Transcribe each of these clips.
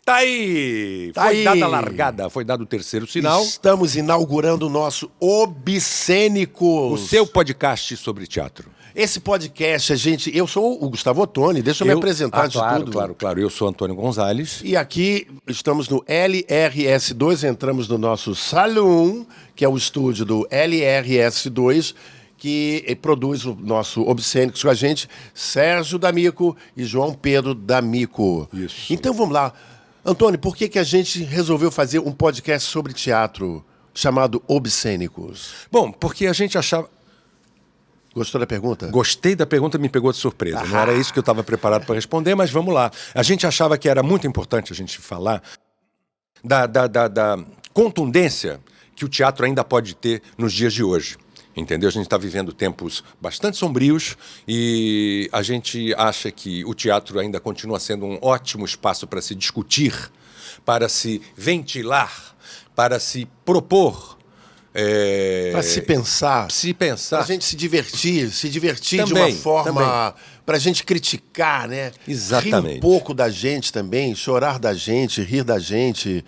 Tá aí! Tá Foi aí. dada a largada, foi dado o terceiro sinal. Estamos inaugurando o nosso Obscênicos. O seu podcast sobre teatro. Esse podcast, eu sou o Gustavo Ottoni, deixa eu me apresentar de claro, tudo. Claro. Eu sou Antônio Gonzalez. E aqui estamos no LRS2, entramos no nosso salão, que é o estúdio do LRS2, que produz o nosso Obscênicos com a gente, Sérgio D'Amico e João Pedro D'Amico. Isso. Então vamos lá. Antônio, por que a gente resolveu fazer um podcast sobre teatro chamado Obscênicos? Bom, porque a gente achava... Gostou da pergunta? Gostei da pergunta, me pegou de surpresa. Não era isso que eu estava preparado para responder, mas vamos lá. A gente achava que era muito importante a gente falar da contundência que o teatro ainda pode ter nos dias de hoje. Entendeu? A gente está vivendo tempos bastante sombrios e a gente acha que o teatro ainda continua sendo um ótimo espaço para se discutir, para se ventilar, para se propor. Para se pensar. Para a gente se divertir também, de uma forma para a gente criticar, né? Exatamente. Rir um pouco da gente também, chorar da gente, rir da gente.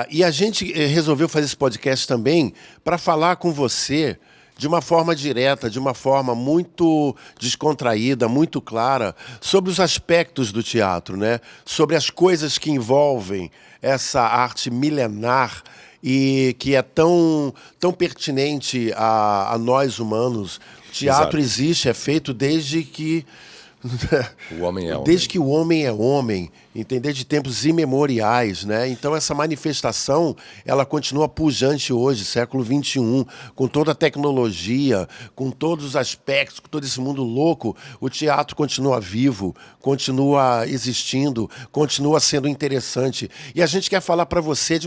E a gente resolveu fazer esse podcast também para falar com você de uma forma direta, de uma forma muito descontraída, muito clara, sobre os aspectos do teatro, né? Sobre as coisas que envolvem essa arte milenar e que é tão pertinente a nós humanos. O teatro existe, é feito desde que... O homem é homem. Desde que o homem é homem, entender de tempos imemoriais, né? Então essa manifestação, ela continua pujante hoje, século XXI, com toda a tecnologia, com todos os aspectos, com todo esse mundo louco, o teatro continua vivo, continua existindo, continua sendo interessante. E a gente quer falar para você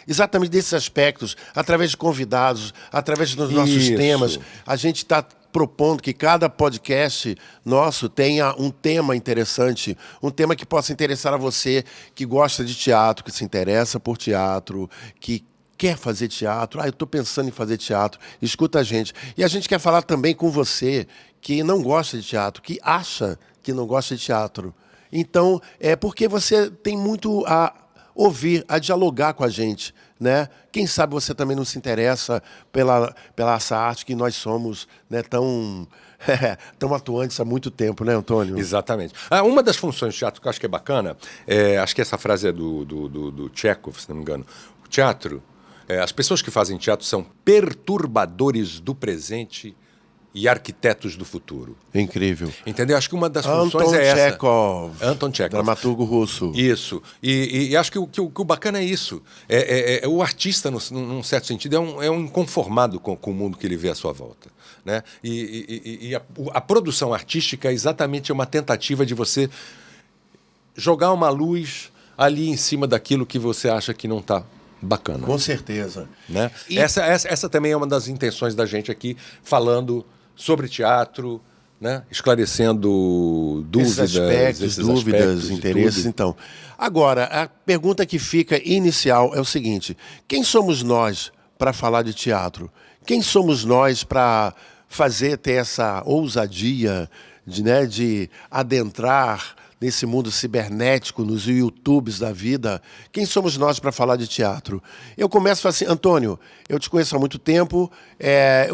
exatamente desses aspectos, através de convidados, através dos nossos temas. A gente está propondo que cada podcast nosso tenha um tema interessante, um tema que possa interessar a você que gosta de teatro, que se interessa por teatro, que quer fazer teatro. Eu estou pensando em fazer teatro. Escuta a gente. E a gente quer falar também com você que não gosta de teatro, que acha que não gosta de teatro. Então, é porque você tem muito a ouvir, a dialogar com a gente, né? Quem sabe você também não se interessa pela essa arte que nós somos, né, tão atuantes há muito tempo, né, Antônio? Exatamente. Uma das funções do teatro que eu acho que é bacana, acho que essa frase é do Chekhov, se não me engano. O teatro, as pessoas que fazem teatro são perturbadores do presente e arquitetos do futuro. Incrível. Entendeu? Acho que uma das funções é essa. Anton Chekhov. Dramaturgo russo. Isso. E acho que o bacana é isso. O artista, num certo sentido, é um inconformado com o mundo que ele vê à sua volta. Né? E a produção artística é exatamente uma tentativa de você jogar uma luz ali em cima daquilo que você acha que não está bacana. Com certeza. Né? Essa também é uma das intenções da gente aqui, falando sobre teatro, né? Esclarecendo dúvidas, dúvidas, interesses. Então, agora, a pergunta que fica inicial é o seguinte: quem somos nós para falar de teatro? Quem somos nós para ter essa ousadia de adentrar nesse mundo cibernético, nos YouTubes da vida? Quem somos nós para falar de teatro? Eu começo assim, Antônio, eu te conheço há muito tempo.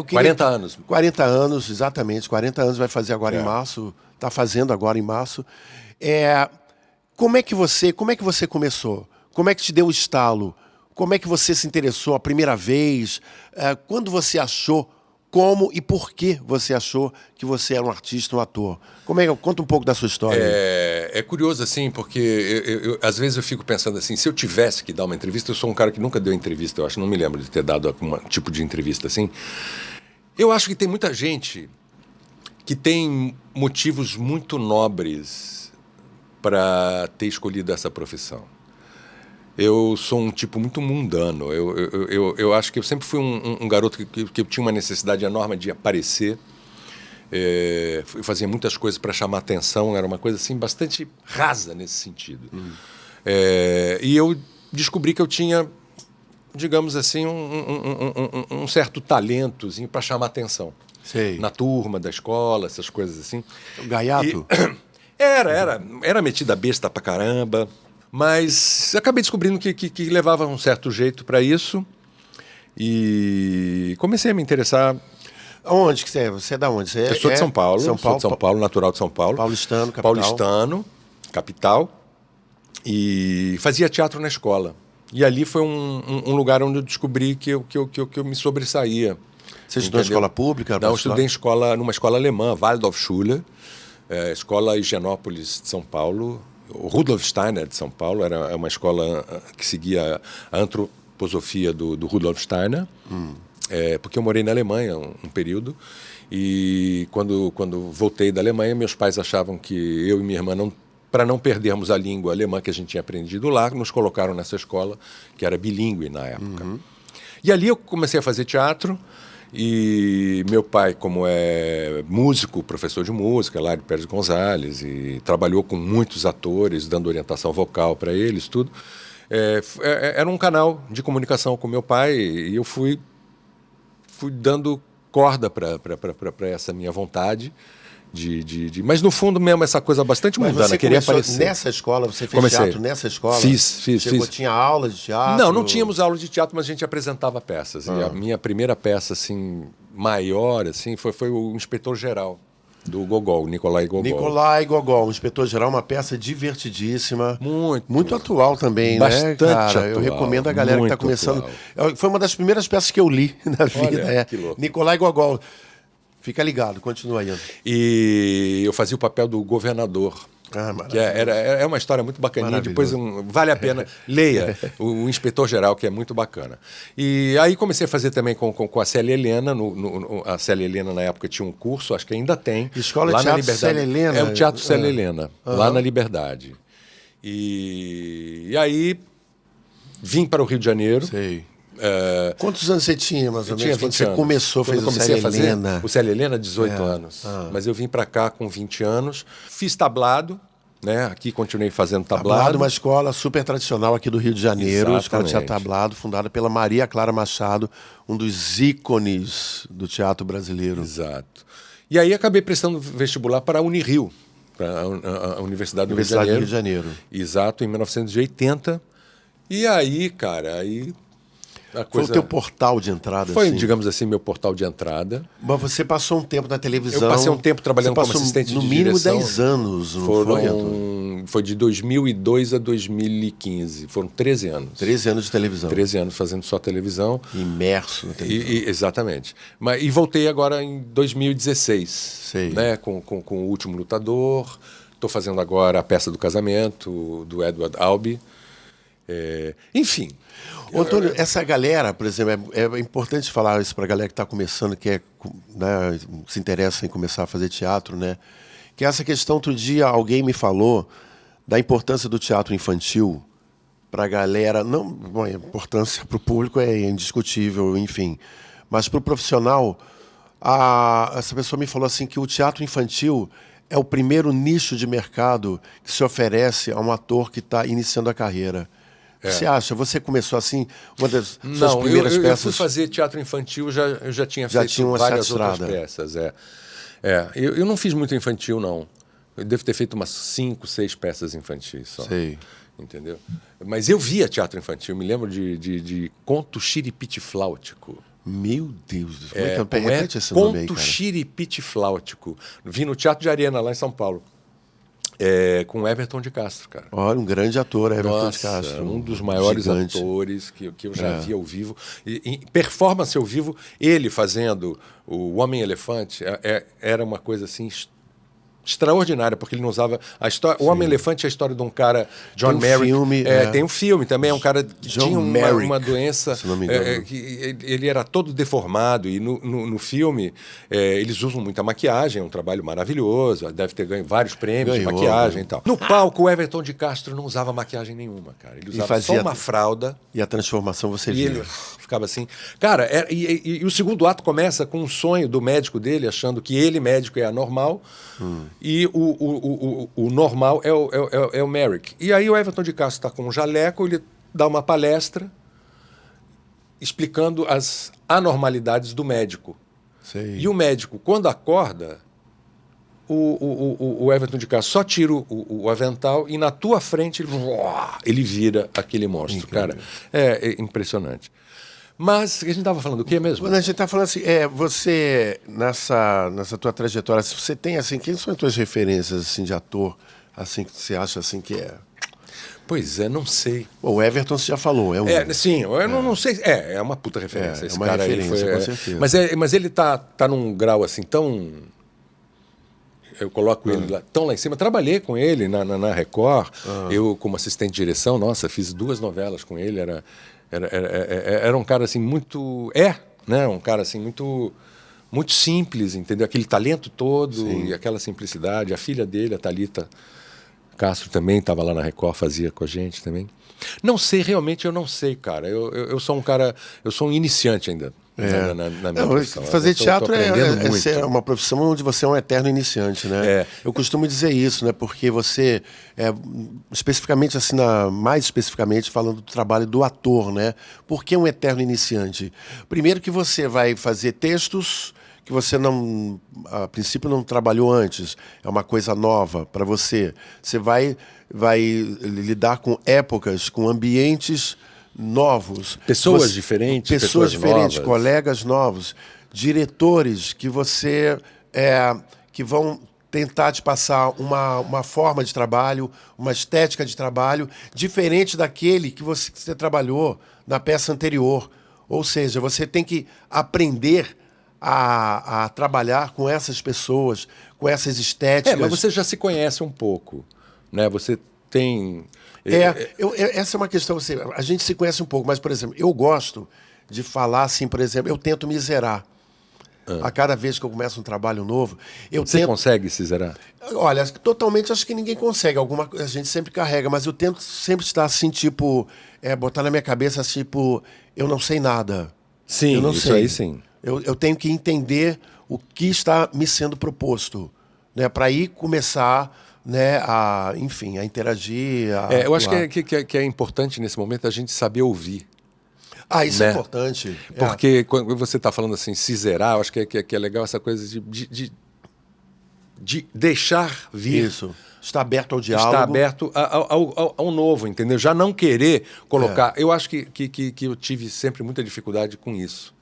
40 anos. 40 anos, exatamente. 40 anos vai fazer agora em março. Está fazendo agora em março. Como é que você começou? Como é que te deu o estalo? Como é que você se interessou a primeira vez? Quando você achou? Como e por que você achou que você era um artista, um ator? Conta um pouco da sua história. É curioso, assim, porque às vezes eu fico pensando assim, se eu tivesse que dar uma entrevista, eu sou um cara que nunca deu entrevista, eu acho, não me lembro de ter dado algum tipo de entrevista assim. Eu acho que tem muita gente que tem motivos muito nobres para ter escolhido essa profissão. Eu sou um tipo muito mundano. Eu acho que eu sempre fui um garoto que eu tinha uma necessidade enorme de aparecer. Eu fazia muitas coisas para chamar atenção. Era uma coisa assim bastante rasa nesse sentido. E eu descobri que eu tinha, digamos assim, um certo talentozinho para chamar atenção. Sei. Na turma, da escola, essas coisas assim. Gaiato? Era metida besta pra caramba. Mas acabei descobrindo que levava um certo jeito para isso e comecei a me interessar. Onde que você é? Você é da onde? Eu sou de São Paulo, São Paulo, sou de São Paulo, natural de São Paulo. Paulistano, capital. Paulistano, capital. E fazia teatro na escola. E ali foi um lugar onde eu descobri que eu me sobressaía. Você estudou em escola pública? Não, eu estudei numa escola alemã, Waldorfschule, escola Higienópolis de São Paulo, o Rudolf Steiner de São Paulo, era uma escola que seguia a antroposofia do Rudolf Steiner, porque eu morei na Alemanha um período, e quando voltei da Alemanha, meus pais achavam que eu e minha irmã para não perdermos a língua alemã que a gente tinha aprendido lá, nos colocaram nessa escola, que era bilíngue na época. E ali eu comecei a fazer teatro, e meu pai, como é músico, professor de música, lá de Pérez Gonzalez, e trabalhou com muitos atores, dando orientação vocal para eles, tudo. Era um canal de comunicação com meu pai, e eu fui dando corda para essa minha vontade. Mas no fundo mesmo essa coisa bastante mundana, queria aparecer. Nessa escola, você fez teatro nessa escola? Fiz. Tinha aula de teatro? Não tinhamos aula de teatro, mas a gente apresentava peças. E a minha primeira peça assim, maior assim, foi o Inspetor Geral, do Gogol, Nicolai Gogol. Nicolai Gogol, o Inspetor Geral, uma peça divertidíssima. Muito atual também, bastante, né, cara? atual, eu recomendo a galera que está começando. Foi uma das primeiras peças que eu li na vida. Olha, que louco. Nicolai Gogol. Fica ligado, continua aí. E eu fazia o papel do governador. Que é uma história muito bacaninha. Depois vale a pena, leia o Inspetor Geral, que é muito bacana. E aí comecei a fazer também com a Célia Helena. A Célia Helena, na época, tinha um curso, acho que ainda tem. Escola lá de na Teatro Liberdade. Célia Helena? É o Teatro Célia Helena, lá na Liberdade. E aí vim para o Rio de Janeiro. Sei. Quantos anos você tinha, mais ou menos? Eu tinha 20 quando você anos. começou, fez o Célia Helena? O Célia Helena, 18 anos. Mas eu vim para cá com 20 anos. Fiz tablado, né? Aqui continuei fazendo tablado. Uma escola super tradicional aqui do Rio de Janeiro. A Escola de Teatro Tablado, fundada pela Maria Clara Machado, um dos ícones do teatro brasileiro. Exato. E aí acabei prestando vestibular para a Unirio, para a Universidade do Rio de Janeiro. Exato, em 1980. E aí, cara, Foi o teu portal de entrada? Foi, assim. digamos assim, meu portal de entrada. Mas você passou um tempo na televisão. Eu passei um tempo trabalhando como assistente de direção. No mínimo 10 anos, não foi? Foi de 2002 a 2015. Foram 13 anos. 13 anos de televisão. 13 anos fazendo só televisão. Imerso na televisão. Exatamente. E voltei agora em 2016. Sei. Né, com O Último Lutador. Estou fazendo agora a peça do casamento, do Edward Albee. Enfim. Antônio, essa galera, por exemplo, é importante falar isso para a galera que está começando, que né, se interessa em começar a fazer teatro, né? Que essa questão, outro dia alguém me falou da importância do teatro infantil para a galera. Não, bom, a importância para o público é indiscutível, enfim. Mas para o profissional, essa pessoa me falou assim que o teatro infantil é o primeiro nicho de mercado que se oferece a um ator que está iniciando a carreira. Você acha? Você começou assim, uma das suas primeiras peças? Eu fui fazer teatro infantil, eu já tinha feito várias outras peças. Eu não fiz muito infantil, não. Eu devo ter feito umas 5, 6 peças infantis só. Sei. Entendeu? Mas eu via teatro infantil, me lembro de Conto Xiripite-Fláutico. Meu Deus, como é que repete esse nome aí, Conto cara? Xiripite-Fláutico. Vi no Teatro de Arena, lá em São Paulo. Com Everton de Castro, cara. Olha, um grande ator, Everton de Castro. Um dos maiores atores que eu já vi ao vivo. Em performance ao vivo, ele fazendo o Homem-Elefante era uma coisa assim extraordinária, porque ele não usava a história. O Homem-Elefante é a história de um cara, John Merrick. Tem um filme também, é um cara que tinha uma doença, se não me engano. que ele era todo deformado, e no filme eles usam muita maquiagem, é um trabalho maravilhoso, deve ter ganho vários prêmios de maquiagem e tal. No palco, o Everton de Castro não usava maquiagem nenhuma, cara. Ele usava só uma fralda. E a transformação você via. E ele ficava assim. Cara, e o segundo ato começa com um sonho do médico dele, achando que ele, médico, é anormal. E o normal é o Merrick. E aí o Everton de Castro está com um jaleco, ele dá uma palestra explicando as anormalidades do médico. Sei. E o médico, quando acorda, o Everton de Castro só tira o avental e na tua frente ele vira aquele monstro, cara. É impressionante. Mas a gente estava falando o quê mesmo? Quando a gente está falando assim, você, nessa tua trajetória, você tem, assim, quem são as tuas referências, assim, de ator, assim, que você acha, assim, que é... Pois é, não sei. Bom, o Everton você já falou, é um... Sim, eu não sei. É uma puta referência. Esse uma cara referência, aí com foi, certeza. Mas ele tá num grau assim tão... Eu coloco ele tão lá em cima. Trabalhei com ele na Record. Eu, como assistente de direção, nossa, fiz 2 novelas com ele. Era um cara assim muito... né? Um cara assim muito simples, entendeu? Aquele talento todo e aquela simplicidade. A filha dele, a Thalita Castro, também estava lá na Record, fazia com a gente também. Não sei, realmente eu não sei, cara. Eu sou um cara... Eu sou um iniciante ainda. Na minha profissão. Fazer teatro é uma profissão onde você é um eterno iniciante, né? Eu costumo dizer isso, né? Porque você, especificamente assim, mais especificamente falando do trabalho do ator, né? Por que um eterno iniciante? Primeiro que você vai fazer textos que você não, a princípio, não trabalhou antes. É uma coisa nova para você. Você vai lidar com épocas, com ambientes novos. Pessoas diferentes. Pessoas diferentes, novas. Colegas novos, diretores que você que vão tentar te passar uma forma de trabalho, uma estética de trabalho diferente daquele que você trabalhou na peça anterior. Ou seja, você tem que aprender a trabalhar com essas pessoas, com essas estéticas. Mas você já se conhece um pouco, né? Você tem... essa é uma questão, assim, a gente se conhece um pouco, mas, por exemplo, eu gosto de falar assim, por exemplo, eu tento me zerar. A cada vez que eu começo um trabalho novo, Você consegue se zerar? Olha, totalmente acho que ninguém consegue. A gente sempre carrega, mas eu tento sempre estar assim, tipo, botar na minha cabeça, tipo, eu não sei nada. Sim, eu não isso sei. Aí sim. Eu tenho que entender o que está me sendo proposto, né, para aí começar, né, a interagir. Eu acho que é importante nesse momento a gente saber ouvir. Isso é importante. Porque quando você está falando assim, se zerar, eu acho que é legal essa coisa de deixar vir. Isso. Estar aberto ao diálogo. Estar aberto ao novo, entendeu? Já não querer colocar... Eu acho que eu tive sempre muita dificuldade com isso.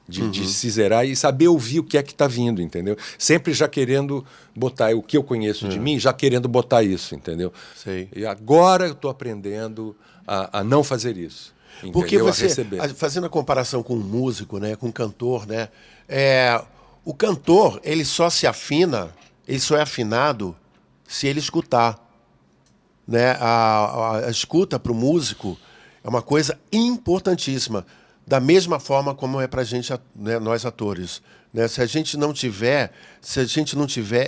De se zerar e saber ouvir o que é que está vindo, entendeu? Sempre já querendo botar o que eu conheço de mim, já querendo botar isso, entendeu? Sei. E agora eu estou aprendendo a não fazer isso. Entendeu? Porque você, fazendo a comparação com um músico, né, com um cantor, né, o cantor, ele só se afina, ele só é afinado se ele escutar. Né? A escuta para o músico é uma coisa importantíssima. Da mesma forma como é para a gente, né, nós atores. Né? Se a gente não tiver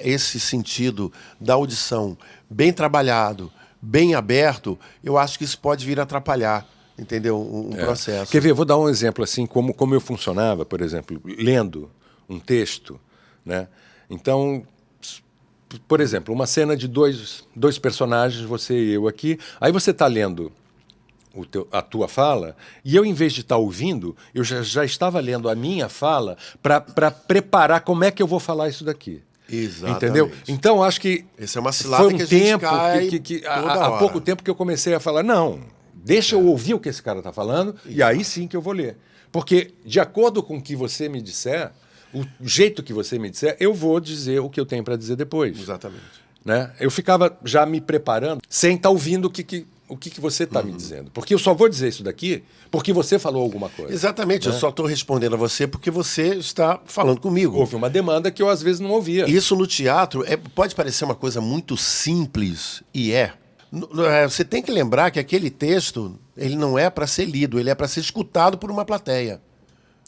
esse sentido da audição bem trabalhado, bem aberto, eu acho que isso pode vir a atrapalhar, entendeu? Um processo. Quer ver? Eu vou dar um exemplo assim, como eu funcionava, por exemplo, lendo um texto, né? Então, por exemplo, uma cena de dois personagens, você e eu aqui, aí você está lendo a tua fala, e eu, em vez de estar ouvindo, eu já estava lendo a minha fala para preparar como é que eu vou falar isso daqui. Exatamente. Entendeu? Então, acho que essa é uma cilada foi um que a gente tempo cai há pouco tempo que eu comecei a falar, não, deixa eu ouvir o que esse cara está falando, e aí sim que eu vou ler. Porque, de acordo com o que você me disser, o jeito que você me disser, eu vou dizer o que eu tenho para dizer depois. Exatamente. Né? Eu ficava já me preparando, sem estar ouvindo o que você está me dizendo. Porque eu só vou dizer isso daqui porque você falou alguma coisa. Exatamente, né? Eu só estou respondendo a você porque você está falando comigo. Houve uma demanda que eu às vezes não ouvia. Isso no teatro pode parecer uma coisa muito simples, e é. Você tem que lembrar que aquele texto ele não é para ser lido, ele é para ser escutado por uma plateia.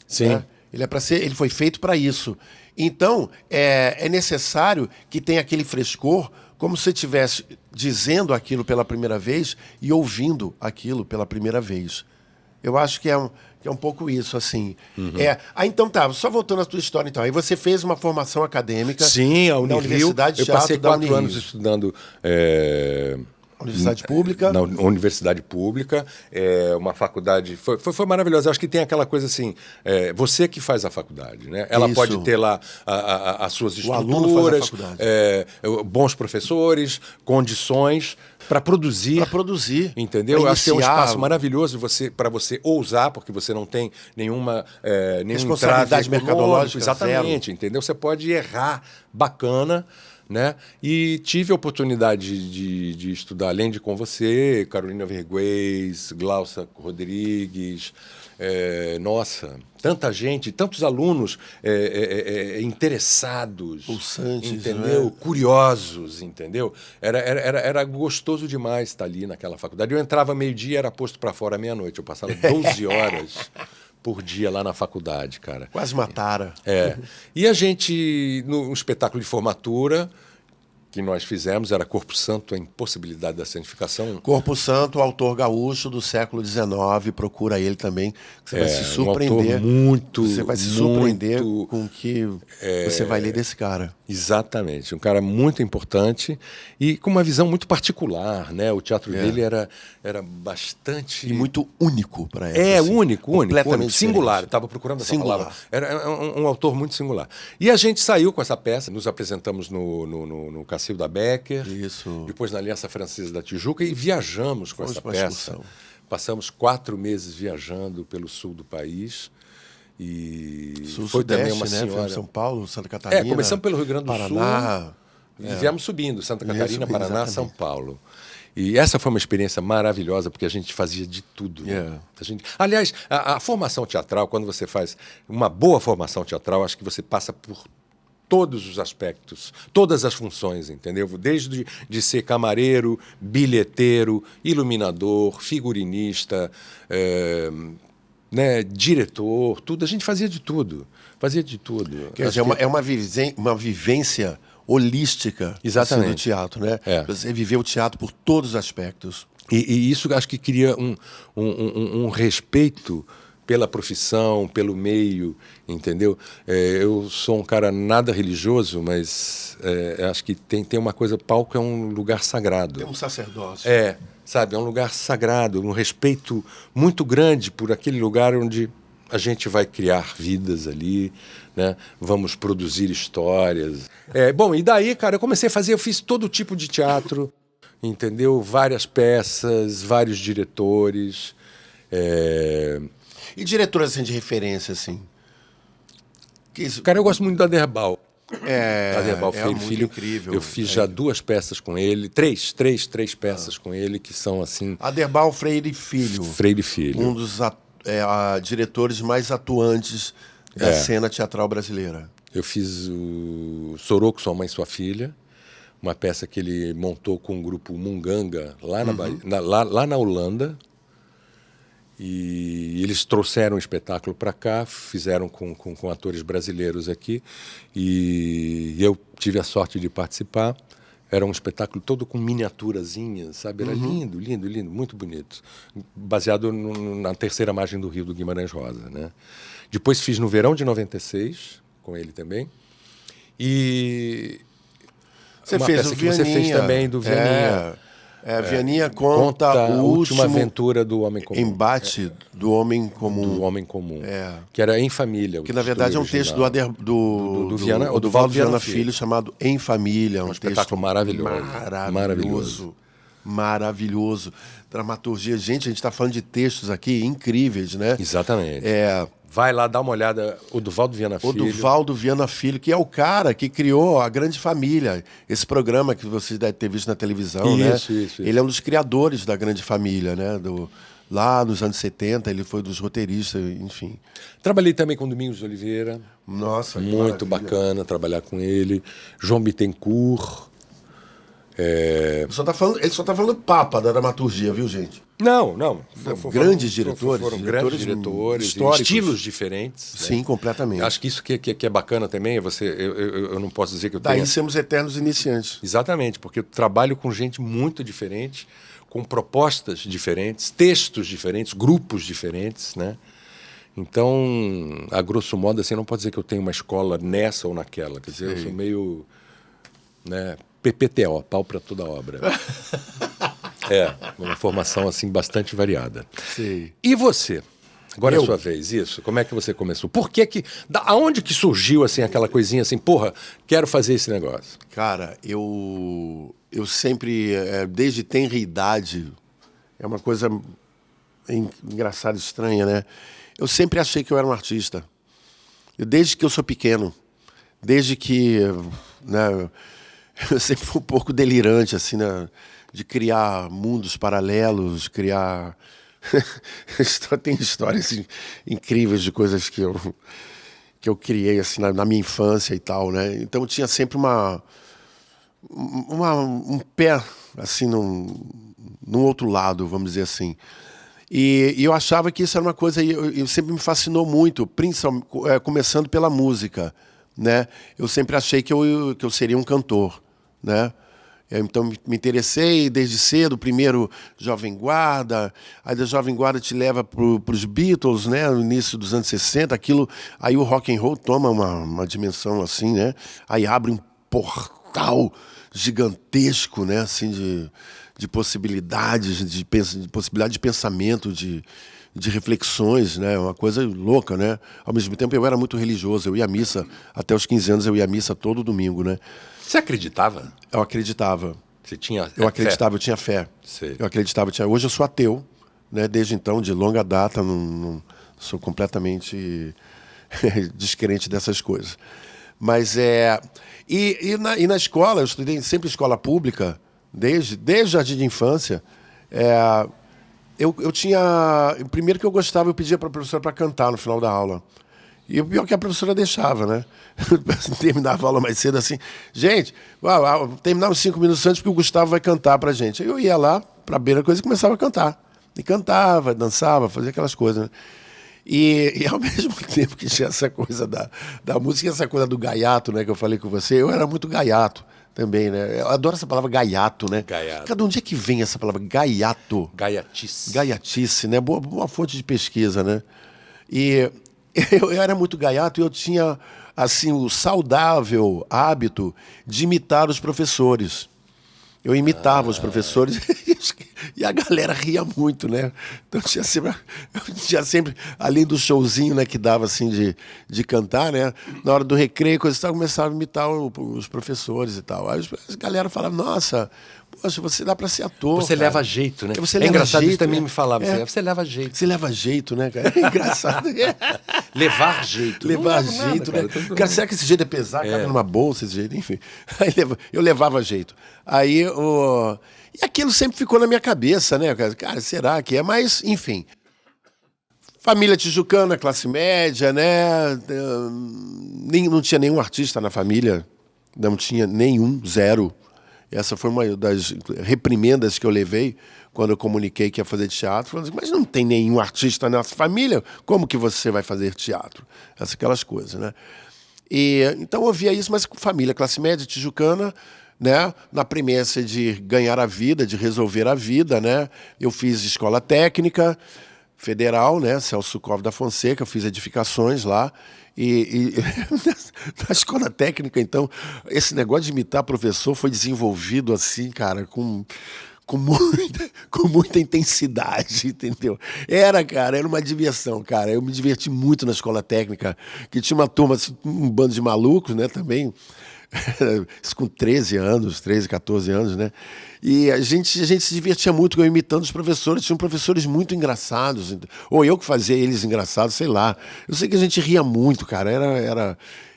Sim. Né? Ele foi feito para isso. Então, é necessário que tenha aquele frescor, como se você estivesse dizendo aquilo pela primeira vez e ouvindo aquilo pela primeira vez. Eu acho que é um pouco isso, assim. Então tá, só voltando à tua história, então. Aí você fez uma formação acadêmica. Sim, a na Unirio. Universidade de Eu passei Teatro da 4 anos estudando Universidade pública? Na universidade pública, uma faculdade... Foi maravilhosa. Acho que tem aquela coisa assim, você que faz a faculdade, né? Ela Isso. pode ter lá as suas O aluno faz a estruturas, faculdade. bons professores, condições para produzir. Para produzir. Entendeu? Pra Acho que é um iniciar. espaço maravilhoso para você ousar, porque você não tem nenhum Responsabilidade entrave mercadológica, exatamente, zero. entendeu? Você pode errar bacana, né? E tive a oportunidade de estudar, além de com você, Carolina Verguês, Glaucia Rodrigues, nossa, tanta gente, tantos alunos interessados, Pulsantes, entendeu? né? Curiosos, entendeu? Era gostoso demais estar ali naquela faculdade. Eu entrava meio-dia, era posto para fora meia-noite. Eu passava 12 horas por dia lá na faculdade, cara. Quase mataram. E a gente, no espetáculo de formatura que nós fizemos, era Corpo Santo, a impossibilidade da santificação. Corpo Santo, autor gaúcho do século XIX, procura ele também, que você vai se surpreender. Um autor muito... Você vai se surpreender com o que você vai ler desse cara. Exatamente, um cara muito importante e com uma visão muito particular, né? O teatro dele era bastante... E muito único para época. Assim, único. Completamente Singular, estava procurando essa palavra. Era um autor muito singular. E a gente saiu com essa peça, nos apresentamos no Cacilda Becker, Isso. Depois na Aliança Francesa da Tijuca e viajamos com essa peça. Passamos 4 meses viajando pelo sul do país. E sul, foi sudeste, também uma né? senhora... São Paulo, Santa Catarina. Começamos pelo Rio Grande do Paraná, Sul. E viemos subindo, Santa Catarina, Paraná, exatamente. São Paulo. E essa foi uma experiência maravilhosa, porque a gente fazia de tudo. Aliás, a formação teatral, quando você faz uma boa formação teatral, acho que você passa por todos os aspectos, todas as funções, entendeu? Desde de ser camareiro, bilheteiro, iluminador, figurinista, diretor, tudo. A gente fazia de tudo. Quer dizer, é uma vivência holística do teatro, né? Você viveu o teatro por todos os aspectos. E isso acho que cria um respeito pela profissão, pelo meio, entendeu? Eu sou um cara nada religioso, mas acho que tem uma coisa, palco é um lugar sagrado. É um sacerdócio. Sabe, é um lugar sagrado, um respeito muito grande por aquele lugar onde a gente vai criar vidas ali, né? Vamos produzir histórias. Bom, e daí, cara, eu fiz todo tipo de teatro, entendeu? Várias peças, vários diretores. E diretores assim, de referência, assim? Cara, eu gosto muito da Aderbal. Aderbal Freire Filho. Incrível. Eu fiz já 2 peças com ele, três peças com ele, que são assim... Aderbal Freire Filho. Freire Filho. Um dos diretores mais atuantes da cena teatral brasileira. Eu fiz o Soroco, Sua Mãe e Sua Filha, uma peça que ele montou com o grupo Munganga, lá na Bahia, lá na Holanda. E eles trouxeram o espetáculo para cá, fizeram com atores brasileiros aqui, e eu tive a sorte de participar. Era um espetáculo todo com miniaturazinhas, sabe? Era lindo, muito bonito. Baseado na terceira margem do Rio, do Guimarães Rosa, né? Depois fiz no verão de 96, com ele também. E você uma fez peça o que você fez também, do Vianinha. Vianinha conta a última aventura do homem comum. Embate do homem comum. Do homem comum. Que era Em Família. Que na verdade é um texto do Valdo Viana Filho, chamado Em Família. Um espetáculo maravilhoso. Maravilhoso. Dramaturgia. Gente, a gente está falando de textos aqui incríveis, né? Exatamente. Vai lá dar uma olhada, o Duvaldo Viana Filho. O Duvaldo Viana Filho, que é o cara que criou a Grande Família. Esse programa que vocês devem ter visto na televisão, né? Isso. Ele é um dos criadores da Grande Família, né? Lá nos anos 70, ele foi dos roteiristas, enfim. Trabalhei também com Domingos de Oliveira. Nossa, muito bacana trabalhar com ele. João Bittencourt. Ele só tá falando papa da dramaturgia, viu, gente? Não. Grandes diretores. Foram grandes diretores, históricos. Estilos diferentes. Sim, né? Completamente. Acho que isso que é bacana também, eu não posso dizer que eu tenho... Daí somos eternos iniciantes. Exatamente, porque eu trabalho com gente muito diferente, com propostas diferentes, textos diferentes, grupos diferentes, né? Então, a grosso modo, assim, não pode dizer que eu tenho uma escola nessa ou naquela. Quer dizer, eu sou meio... né, PPTO, pau para toda obra. uma formação assim bastante variada. Sim. E você? Agora é Eu? a sua vez, isso. Como é que você começou? Por que aonde que surgiu assim aquela coisinha assim, porra, quero fazer esse negócio? Cara, eu sempre, desde tenra idade, é uma coisa engraçada, estranha, né? Eu sempre achei que eu era um artista. Desde que eu sou pequeno, desde que, né, eu sempre fui um pouco delirante, assim, né, de criar mundos paralelos, criar... Tem histórias assim, incríveis de coisas que eu criei assim, na minha infância e tal, né? Então tinha sempre um pé assim num outro lado, vamos dizer assim. E eu achava que isso era uma coisa, eu sempre me fascinou muito, principalmente, começando pela música, né? Eu sempre achei que eu seria um cantor, né? Então me interessei desde cedo, primeiro Jovem Guarda, aí da Jovem Guarda te leva para os Beatles, né, no início dos anos 60, aí o rock and roll toma uma dimensão assim, né? Aí abre um portal gigantesco, né, assim de possibilidades, de possibilidade de pensamento, de reflexões, né? Uma coisa louca, né? Ao mesmo tempo eu era muito religioso, eu ia à missa, até os 15 anos eu ia à missa todo domingo, né? Você acreditava? Eu acreditava. Você tinha Eu acreditava, fé? eu tinha fé. Sei. Eu acreditava, hoje eu sou ateu, né? Desde então, de longa data, não sou completamente descrente dessas coisas. Mas e na escola, eu estudei sempre escola pública, desde jardim de infância. Eu tinha. Primeiro que eu gostava, eu pedia para a professora para cantar no final da aula. E o pior é que a professora deixava, né? Terminava a aula mais cedo assim. Gente, terminava uns 5 minutos antes porque o Gustavo vai cantar pra gente. Aí eu ia lá pra beira da coisa e começava a cantar. E cantava, dançava, fazia aquelas coisas, né? E ao mesmo tempo que tinha essa coisa da música, essa coisa do gaiato, né? Que eu falei com você, eu era muito gaiato também, né? Eu adoro essa palavra gaiato, né? Gaiato. Cada onde é que vem essa palavra gaiato? Gaiatice. Gaiatice, né? Boa fonte de pesquisa, né? E eu era muito gaiato e eu tinha, assim, o saudável hábito de imitar os professores. Eu imitava os professores e a galera ria muito, né? Então tinha sempre, além do showzinho, né, que dava assim de cantar, né? Na hora do recreio, coisa e tal, eu começava a imitar os professores e tal. Aí a galera falava, nossa, poxa, você dá pra ser ator. Você cara. leva jeito, né? Você é leva engraçado, jeito, isso também né? me falava. Você leva jeito. Você leva jeito, né, cara? É engraçado. Levar jeito. Levar Não levo jeito, nada, né? cara. Cara, será que esse jeito é pesar? Cabe numa bolsa, esse jeito, enfim. Aí eu levava jeito. Aí, e aquilo sempre ficou na minha cabeça, né? Cara, será que é? Mas, enfim. Família tijucana, classe média, né? Não tinha nenhum artista na família. Não tinha nenhum, zero. Essa foi uma das reprimendas que eu levei quando eu comuniquei que ia fazer teatro. Falando assim, mas não tem nenhum artista na nossa família, como que você vai fazer teatro? Aquelas coisas, né? Então eu ouvia isso, mas com família, classe média, tijucana, né? Na premissa de ganhar a vida, de resolver a vida, né? Eu fiz escola técnica federal, né? Celso Cove da Fonseca, eu fiz edificações lá. Na escola técnica, então, esse negócio de imitar professor foi desenvolvido assim, cara, com muita intensidade, entendeu? Era uma diversão, cara. Eu me diverti muito na escola técnica, que tinha uma turma, assim, um bando de malucos, né, também, isso com 13 anos, 13, 14 anos, né? E a gente se divertia muito eu imitando os professores. Tinham professores muito engraçados, ou eu que fazia eles engraçados, sei lá. Eu sei que a gente ria muito, cara.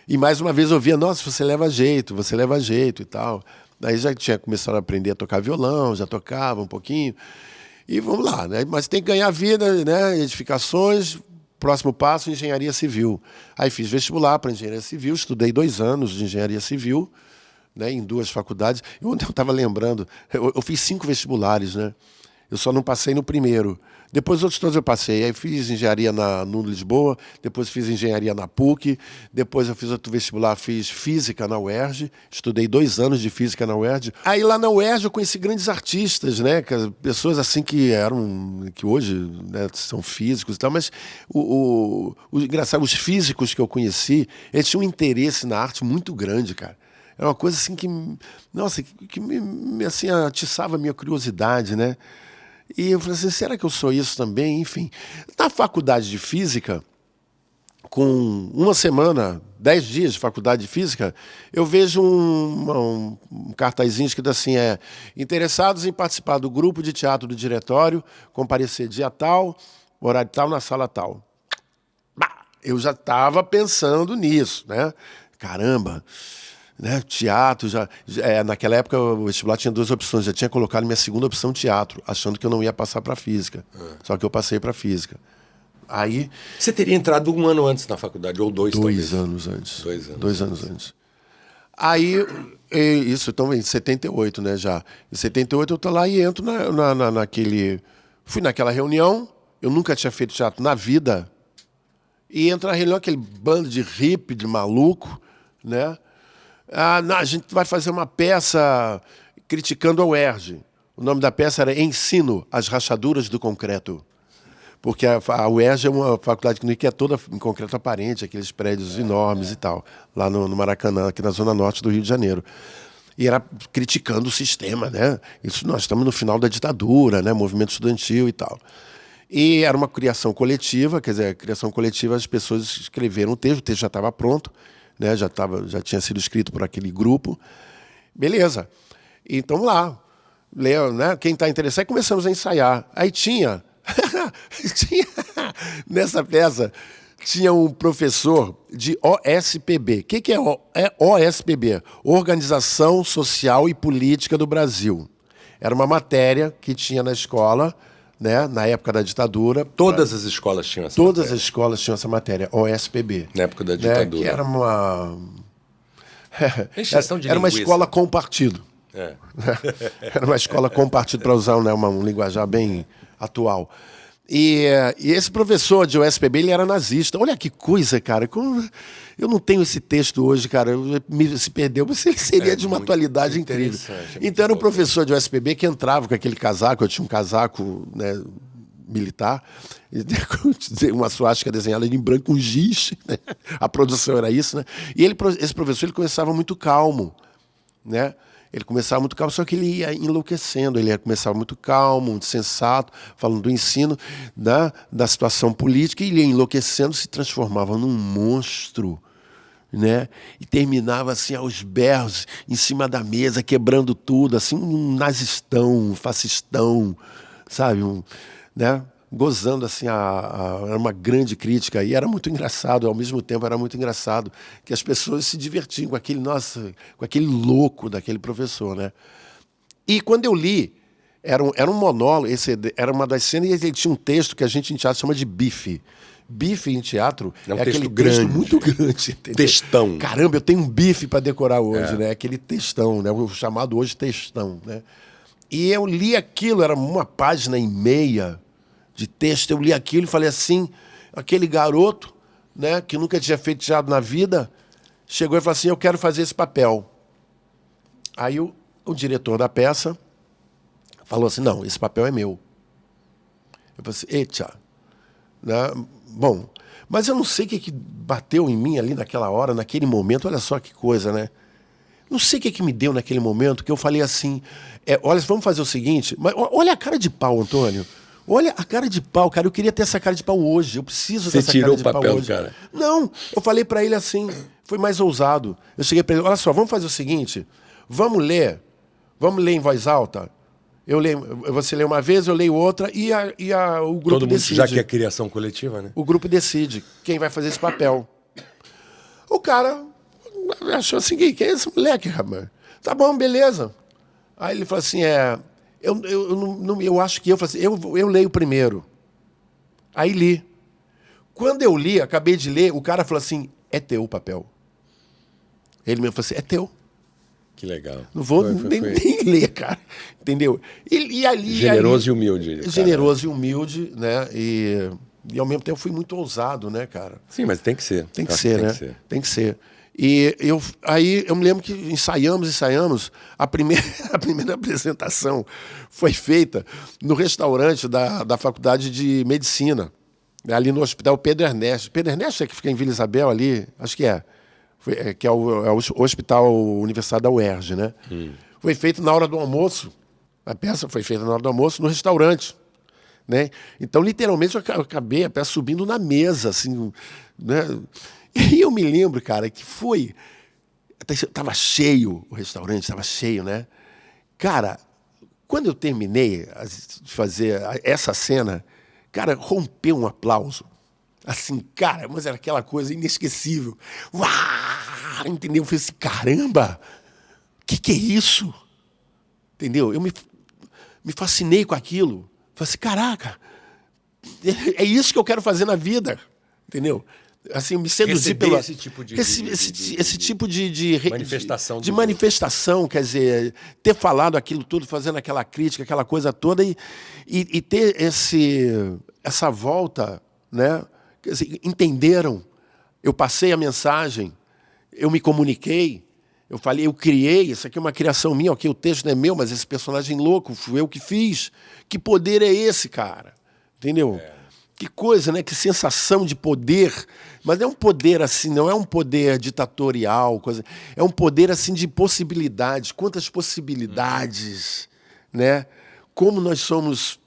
E mais uma vez eu via, nossa, você leva jeito e tal. Daí já tinha começado a aprender a tocar violão, já tocava um pouquinho. E vamos lá, né? Mas tem que ganhar vida, né? Edificações, próximo passo, engenharia civil. Aí fiz vestibular para engenharia civil, estudei 2 anos de engenharia civil, né, em 2 faculdades. E ontem eu estava lembrando, eu fiz 5 vestibulares, né? Eu só não passei no primeiro. Depois os outros todos eu passei. Aí fiz engenharia no Lisboa, depois fiz engenharia na PUC, depois eu fiz outro vestibular, fiz física na UERJ, estudei 2 anos de física na UERJ. Aí lá na UERJ eu conheci grandes artistas, né? Pessoas assim que hoje, né, são físicos e tal, mas engraçado, os físicos que eu conheci, eles tinham um interesse na arte muito grande, cara. Era uma coisa assim que, nossa, que assim, atiçava a minha curiosidade, né? E eu falei assim, será que eu sou isso também? Enfim, na faculdade de Física, com uma semana, 10 dias de faculdade de Física, eu vejo um cartazinho escrito assim, interessados em participar do grupo de teatro do diretório, comparecer dia tal, horário tal, na sala tal. Eu já estava pensando nisso, né? Caramba, né? Teatro, naquela época o vestibular tinha 2 opções, já tinha colocado minha segunda opção teatro, achando que eu não ia passar para Física. Só que eu passei para Física. Aí, você teria entrado 1 ano antes na faculdade, ou 2 talvez. 2 anos antes. 2 anos antes. Aí, isso, então em 78, né, já. Em 78 eu tô lá e entro naquele... Fui naquela reunião, eu nunca tinha feito teatro na vida, e entra na reunião aquele bando de hippie, de maluco, né? A gente vai fazer uma peça criticando a UERJ. O nome da peça era Ensino, as rachaduras do concreto. Porque a UERJ é uma faculdade que é toda em concreto aparente, aqueles prédios enormes e tal, lá no Maracanã, aqui na Zona Norte do Rio de Janeiro. E era criticando o sistema, né? Isso, nós estamos no final da ditadura, né? Movimento estudantil e tal. E era uma criação coletiva, quer dizer, criação coletiva, as pessoas escreveram o texto já estava pronto, né? Já tinha sido escrito por aquele grupo. Beleza. Então lá, né? Quem está interessado, aí começamos a ensaiar. Aí tinha nessa peça, tinha um professor de OSPB. O que é OSPB? Organização Social e Política do Brasil. Era uma matéria que tinha na escola, né, na época da ditadura. Todas as escolas tinham essa Todas matéria. as escolas tinham essa matéria, OSPB. Na época da ditadura. Né, que era uma... Exceção de era uma linguiça. escola com partido. Era uma escola com partido, para usar, né, um linguajar bem atual. E esse professor de USPB, ele era nazista. Olha que coisa, cara. Eu não tenho esse texto hoje, cara. Se perdeu, mas ele seria de uma atualidade incrível. Então era um professor de USPB que entrava com aquele casaco. Eu tinha um casaco, né, militar, uma suástica desenhada em branco com giz, né? A produção era isso, né? E esse professor, ele começava muito calmo, né? Ele começava muito calmo, só que ele ia enlouquecendo. Ele começava muito calmo, muito sensato, falando do ensino, da situação política, e ele ia enlouquecendo, se transformava num monstro, né? E terminava assim aos berros, em cima da mesa, quebrando tudo, assim, um nazistão, um fascistão, sabe? Né? Gozando assim, era uma grande crítica, e era muito engraçado, ao mesmo tempo era muito engraçado que as pessoas se divertiam com aquele, com aquele louco daquele professor, né? E quando eu li, era um monólogo, era uma das cenas, e ele tinha um texto que a gente em teatro chama de bife. Bife em teatro é um aquele grande, texto muito grande. Entendeu? Textão. Caramba, eu tenho um bife para decorar hoje, né? Aquele textão, né? O chamado hoje textão, né? E eu li aquilo, era 1,5 páginas de texto, eu li aquilo e falei assim, aquele garoto, né, que nunca tinha feito teatro na vida, chegou e falou assim, eu quero fazer esse papel. Aí o diretor da peça falou assim, não, esse papel é meu. Eu falei assim, eita, né? Bom, mas eu não sei o que bateu em mim ali naquela hora, naquele momento, olha só que coisa, né? Não sei o que me deu naquele momento, que eu falei assim, olha, vamos fazer o seguinte, mas olha a cara de pau, Antônio. Olha a cara de pau, cara. Eu queria ter essa cara de pau hoje. Eu preciso dessa cara de pau hoje. Você tirou o papel, cara? Não, eu falei para ele assim, foi mais ousado. Eu cheguei para ele, olha só, vamos fazer o seguinte, vamos ler em voz alta. Você lê uma vez, eu leio outra, e o grupo todo mundo decide. Já que é criação coletiva, né? O grupo decide quem vai fazer esse papel. O cara achou assim, quem é esse moleque, rapaz? Tá bom, beleza. Aí ele falou assim, eu acho que eu falei assim, eu leio primeiro. Aí li. Quando eu li, acabei de ler, o cara falou assim, é teu o papel. Ele mesmo falou assim, é teu. Que legal. Não vou nem ler, cara. Entendeu? E ali... Generoso e humilde. Generoso e humilde, né? E ao mesmo tempo fui muito ousado, né, cara? Sim, mas tem que ser. Tem que ser, né? Tem que ser. E aí eu me lembro que ensaiamos. A primeira apresentação foi feita no restaurante da Faculdade de Medicina, ali no Hospital Pedro Ernesto. Pedro Ernesto é que fica em Vila Isabel ali? Acho que é. que é o Hospital Universitário da UERJ, né? Foi feito na hora do almoço. A peça foi feita na hora do almoço no restaurante, né? Então, literalmente, eu acabei a peça subindo na mesa, assim, né? E eu me lembro, cara, que foi... Tava cheio o restaurante, tava cheio, né? Cara, quando eu terminei de fazer essa cena, cara, rompeu um aplauso. Assim, cara, mas era aquela coisa inesquecível. Uau! Entendeu? Eu falei assim, caramba, que é isso? Entendeu? Eu me fascinei com aquilo. Falei assim, caraca, é isso que eu quero fazer na vida. Entendeu? Assim, eu me seduzir pelo esse tipo de esse tipo de manifestação, de manifestação, quer dizer, ter falado aquilo tudo, fazendo aquela crítica, aquela coisa toda e ter essa volta, né? Quer dizer, entenderam, eu passei a mensagem, eu me comuniquei, eu falei, eu criei, isso aqui é uma criação minha, ok, o texto não é meu, mas esse personagem louco, fui eu que fiz. Que poder é esse, cara? Entendeu? Que coisa, né? Que sensação de poder. Mas não é um poder assim, não é um poder ditatorial, coisa. É um poder assim de possibilidades. Quantas possibilidades, né? Como nós somos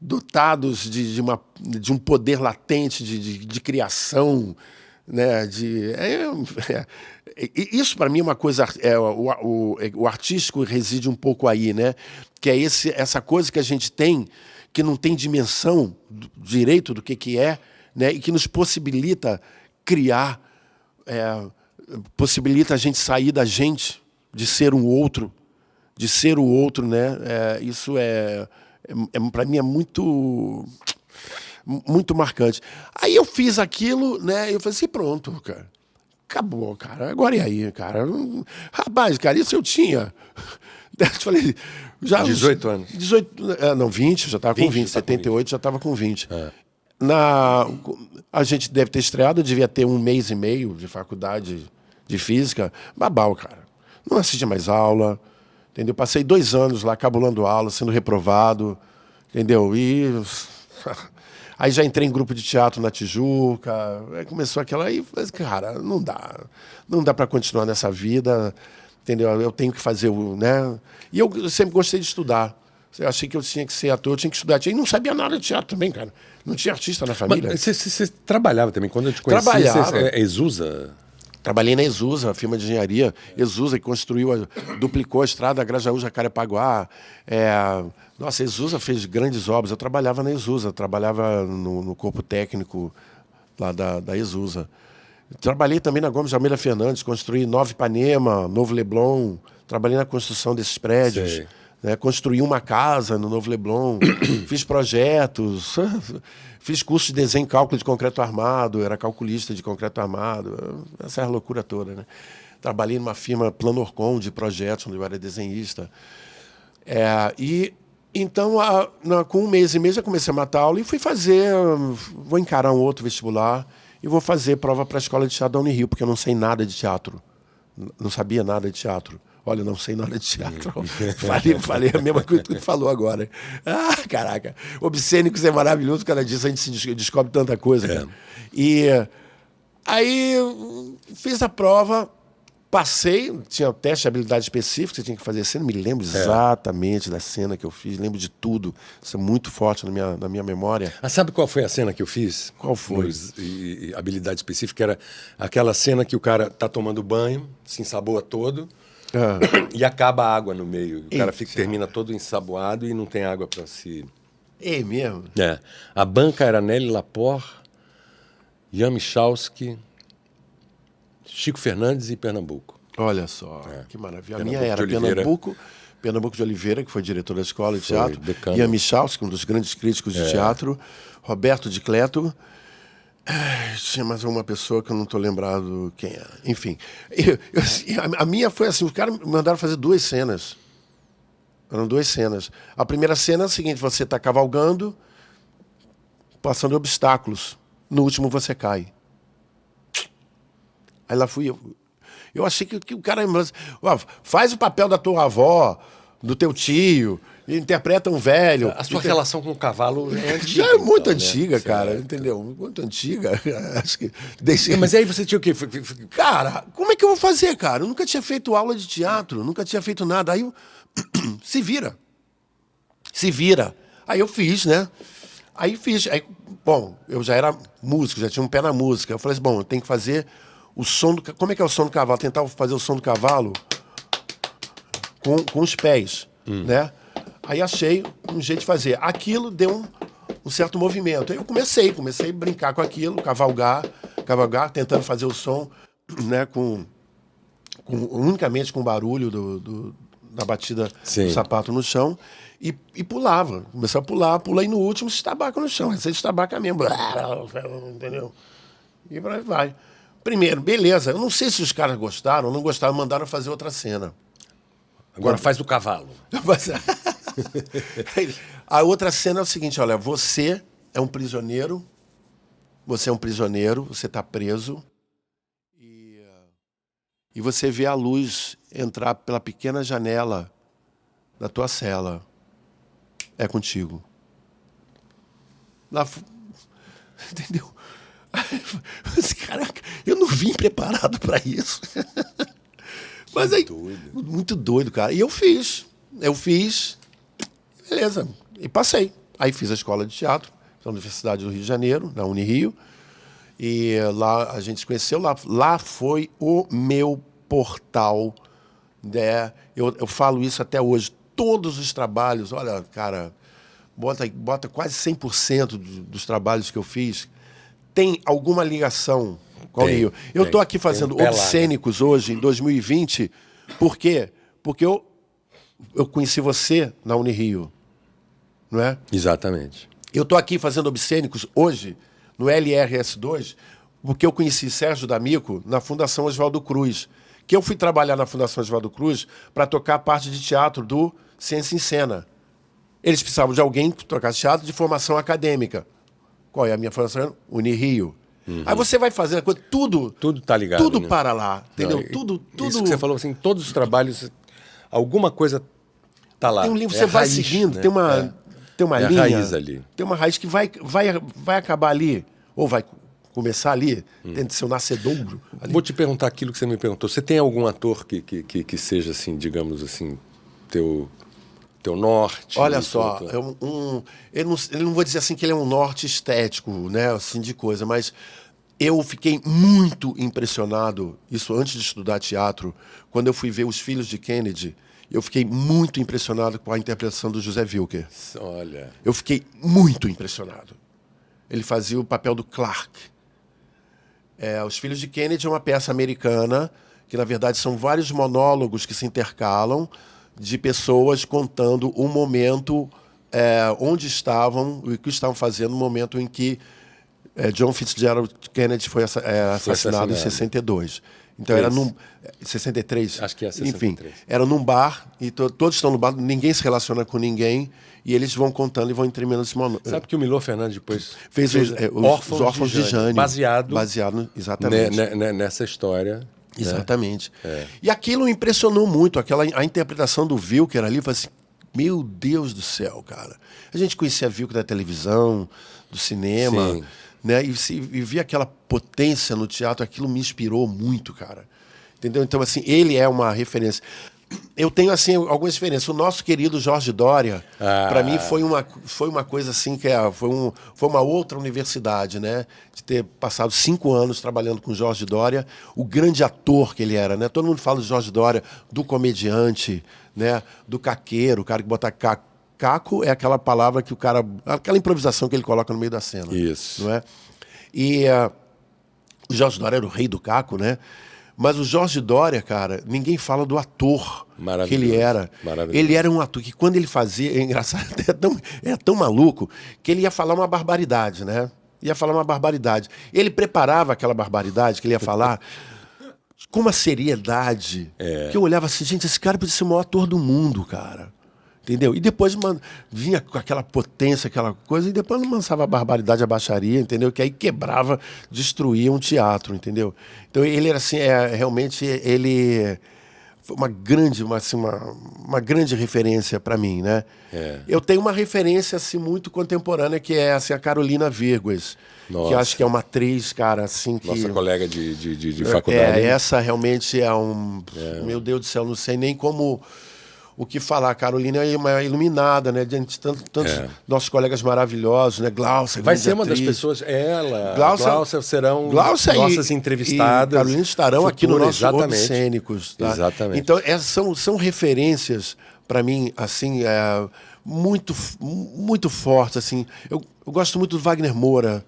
dotados de um poder latente de criação, né? Isso para mim é uma coisa. O artístico reside um pouco aí, né? Que é essa coisa que a gente tem, que não tem dimensão direito do que é, né? E que nos possibilita criar, possibilita a gente sair da gente, de ser um outro, né? Isso para mim é muito marcante. Aí eu fiz aquilo, né? E eu falei assim, pronto, cara. Acabou, cara. Agora e aí, cara? Rapaz, cara, isso eu tinha. Eu te falei, já 18 anos. 18, não, 20, já estava com 20. 78 já estava com 20. A gente deve ter estreado, eu devia ter 1 mês e meio de faculdade de física. Babau, cara. Não assistia mais aula, entendeu? Passei 2 anos lá cabulando aula, sendo reprovado, entendeu? E aí já entrei em grupo de teatro na Tijuca, aí começou aquela... Aí, cara, não dá para continuar nessa vida, entendeu? Eu tenho que fazer né? E eu sempre gostei de estudar. Eu achei que eu tinha que ser ator, eu tinha que estudar. E não sabia nada de teatro também, cara. Não tinha artista na família. Mas você trabalhava também, quando eu te conheci, Trabalhava. Esusa? Trabalhei na Esusa, a firma de engenharia. Esusa, que duplicou a estrada Grajaú-Jacarepaguá. Nossa, a Esusa fez grandes obras. Eu trabalhava na Esusa, trabalhava no corpo técnico lá da Esusa. Trabalhei também na Gomes de Almeida Fernandes, construí Nova Ipanema, Novo Leblon. Trabalhei na construção desses prédios. Sei. Né? Construí uma casa no Novo Leblon. Fiz projetos. Fiz curso de desenho e cálculo de concreto armado, era calculista de concreto armado, essa loucura toda, né? Trabalhei numa firma Planorcom de projetos, onde eu era desenhista. Então, com 1 mês e meio, já comecei a matar aula e fui vou encarar um outro vestibular e vou fazer prova para a Escola de Teatro da Unirio, porque eu não sei nada de teatro. Não sabia nada de teatro. Olha, não sei nada de teatro. Falei a mesma coisa que tu falou agora. Ah, caraca. Obscênicos é maravilhoso, cada dia a gente descobre tanta coisa. Cara. E aí fiz a prova, passei, tinha teste de habilidade específica, você tinha que fazer cena, me lembro exatamente da cena que eu fiz, lembro de tudo. Isso é muito forte na minha memória. Sabe qual foi a cena que eu fiz? Qual foi? Habilidade específica era aquela cena que o cara tá tomando banho, se ensaboa todo... E acaba a água no meio. O cara termina todo ensaboado e não tem água para se... É mesmo? A banca era Nelly Lapor, Jan Michalski, Chico Fernandes e Pernambuco. Olha só, que maravilha. A minha Pernambuco era Pernambuco de Oliveira, que foi diretor da escola de teatro. decano. Jan Michalski, um dos grandes críticos de teatro. Roberto de Cleto. Tinha mais uma pessoa que eu não estou lembrado quem era. Enfim, a minha foi assim, os caras me mandaram fazer 2 cenas. Eram 2 cenas. A primeira cena é a seguinte, você está cavalgando, passando obstáculos. No último você cai. Aí lá fui eu. Eu achei que o cara... faz o papel da tua avó, do teu tio, interpreta um velho. A sua relação com o cavalo é antiga. Já é muito então, antiga, né? cara, Certo. entendeu? Muito antiga. Acho que desde... Mas aí você tinha o quê? Cara, como é que eu vou fazer, cara? Eu nunca tinha feito aula de teatro, nunca tinha feito nada. Aí eu... Se vira. Se vira. Aí eu fiz, né? Aí fiz. Aí, bom, eu já era músico, já tinha um pé na música. Eu falei assim, bom, eu tenho que fazer o som do... Como é que é o som do cavalo? Tentar fazer o som do cavalo com os pés, né? Aí achei um jeito de fazer. Aquilo deu um certo movimento. Aí eu comecei a brincar com aquilo, cavalgar, tentando fazer o som, né, unicamente com o barulho da batida Sim. do sapato no chão e pulava. Comecei a pular, pulei no último, se estabaca no chão. Você estabaca mesmo. Entendeu? E por aí vai. Primeiro, beleza. Eu não sei se os caras gostaram ou não gostaram, mandaram fazer outra cena. Agora faz do cavalo. A outra cena é o seguinte, olha, você é um prisioneiro, você está preso e você vê a luz entrar pela pequena janela da tua cela. É contigo. Entendeu? Caraca, eu não vim preparado para isso. Mas aí, muito doido, cara. E eu fiz, beleza, e passei. Aí fiz a escola de teatro na Universidade do Rio de Janeiro, na Unirio, e lá a gente se conheceu, lá foi o meu portal, né? Eu falo isso até hoje, todos os trabalhos, olha, cara, bota quase 100% dos trabalhos que eu fiz, tem alguma ligação com o Rio. Eu estou aqui fazendo Obscênicos hoje, em 2020, por quê? Porque eu conheci você na Unirio, não é? Exatamente. Eu estou aqui fazendo Obscênicos hoje, no LRS2, porque eu conheci Sérgio D'Amico na Fundação Oswaldo Cruz, que eu fui trabalhar na Fundação Oswaldo Cruz para tocar a parte de teatro do Ciência em Cena. Eles precisavam de alguém que tocasse teatro de formação acadêmica. Qual é a minha formação? Unirio. Aí você vai fazendo a coisa, tudo tá ligado. Tudo, né? Né? Para lá, entendeu? Não, tudo. Isso que você falou, assim, todos os trabalhos, alguma coisa tá lá. Tem um livro, você vai raiz, seguindo, né? tem uma linha. A raiz ali. Tem uma raiz que vai acabar ali, ou vai começar ali, tem de ser o nascedouro. Ali. Vou te perguntar aquilo que você me perguntou. Você tem algum ator que seja, assim, digamos assim, teu norte? Olha só, eu não vou dizer assim que ele é um norte estético, né, assim, de coisa, mas eu fiquei muito impressionado, isso antes de estudar teatro, quando eu fui ver Os Filhos de Kennedy, eu fiquei muito impressionado com a interpretação do José Wilker. Olha. Eu fiquei muito impressionado. Ele fazia o papel do Clark. Os Filhos de Kennedy é uma peça americana, que na verdade são vários monólogos que se intercalam, de pessoas contando o momento onde estavam e o que estavam fazendo no momento em que John Fitzgerald Kennedy foi assassinado em 62. Então era num... 63? Acho que é 63. Enfim, era num bar, e todos estão no bar, ninguém se relaciona com ninguém, e eles vão contando e vão imprimindo esse monólogo. Sabe que o Milor Fernandes depois fez os Órfãos de Jânio. Baseado exatamente. Nessa história... Exatamente. E aquilo impressionou muito, a interpretação do Wilker ali, assim, meu Deus do céu, cara. A gente conhecia Wilker da televisão, do cinema, né? E via aquela potência no teatro, aquilo me inspirou muito, cara. Entendeu? Então, assim, ele é uma referência. Eu tenho, assim, algumas referências. O nosso querido Jorge Doria, para mim, foi uma coisa assim, foi uma outra universidade, né? De ter passado 5 anos trabalhando com Jorge Doria, o grande ator que ele era, né? Todo mundo fala de Jorge Doria, do comediante, né? Do caqueiro, o cara que bota caco é aquela palavra que o cara... Aquela improvisação que ele coloca no meio da cena. Isso. Não é? E o Jorge Doria era o rei do caco, né? Mas o Jorge Doria, cara, ninguém fala do ator que ele era. Ele era um ator que, quando ele fazia, é engraçado, é tão maluco, que ele ia falar uma barbaridade, né? Ia falar uma barbaridade. Ele preparava aquela barbaridade que ele ia falar com uma seriedade, que eu olhava assim, gente, esse cara podia ser o maior ator do mundo, cara. Entendeu? E depois vinha com aquela potência, aquela coisa, e depois não lançava a barbaridade, a baixaria, entendeu? Que aí quebrava, destruía um teatro, entendeu? Então ele era assim, realmente, ele foi uma grande referência para mim, né? É. Eu tenho uma referência assim muito contemporânea que é assim, a Carolina Virgues, Nossa. que eu acho que é uma atriz, cara, assim que Nossa colega de faculdade. essa realmente é meu Deus do céu, não sei nem como o que falar. A Carolina é uma iluminada, né? Diante de tantos nossos colegas maravilhosos, né? Glaucia, Vai grande ser uma atriz. das pessoas, Glaucia serão Glaucia nossas entrevistadas. E Carolina estarão aqui no nosso exatamente. Obscênicos. Tá? Exatamente. Então, são referências, para mim, assim, muito, muito fortes. Assim. Eu gosto muito do Wagner Moura